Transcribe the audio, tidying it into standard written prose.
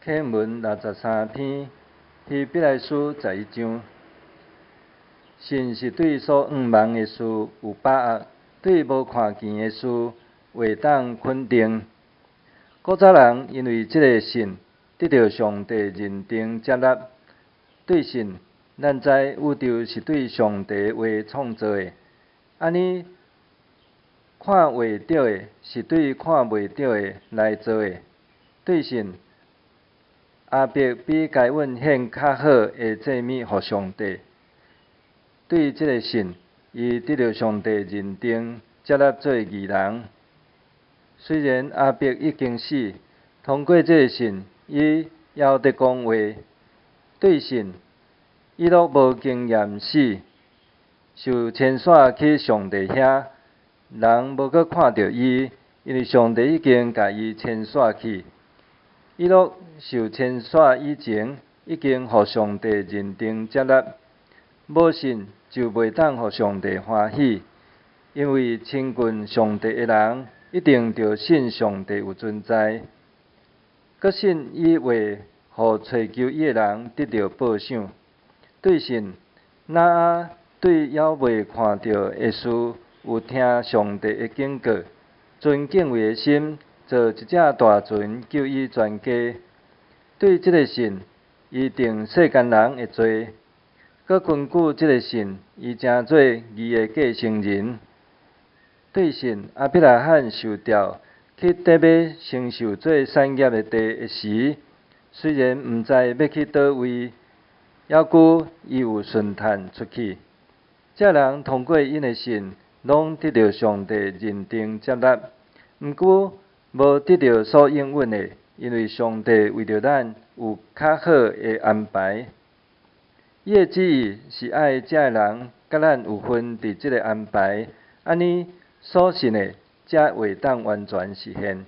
启文63篇，希伯来书11章。神是对所仰望的事有把握，对无看见的事话当肯定。古早人因为这个信，得到上帝认定接纳。对信，咱知宇宙是对上帝话创造的，安尼看会到的是对看袂到的来做的。对信，亚伯比该隐献较好的祭物予上帝。对这个信，伊得到上帝认定接纳做义人。虽然亚伯已经死，通过这个信，伊还得讲话。对信，伊若无经验死，受牵线去上帝遐，人无阁看到伊，因为上帝已经甲伊牵线去。伊若受牵线以前，已经予上帝认定接纳。无信就袂当予上帝欢喜，因为亲近上帝的人，一定着信上帝有存在，搁信伊话，互找求伊的人得到报赏。对信，若对还未看到的事有听上帝的警告，存敬畏的心，做一只大船救伊全家。对这个信，伊定世间人的罪。搁根据这个信，伊成做义的继承人。对信，亚伯拉罕受调去得要承受做产业的地的时，虽然毋知要去倒位，犹顾伊有顺趁出去。这人通过因的信，拢得到上帝认定接纳，毋过无得到所应允的，因为上帝为着咱有较好的安排。伊的旨意是爱这人甲咱有份伫即个安排，安尼所信的才会当完全实现。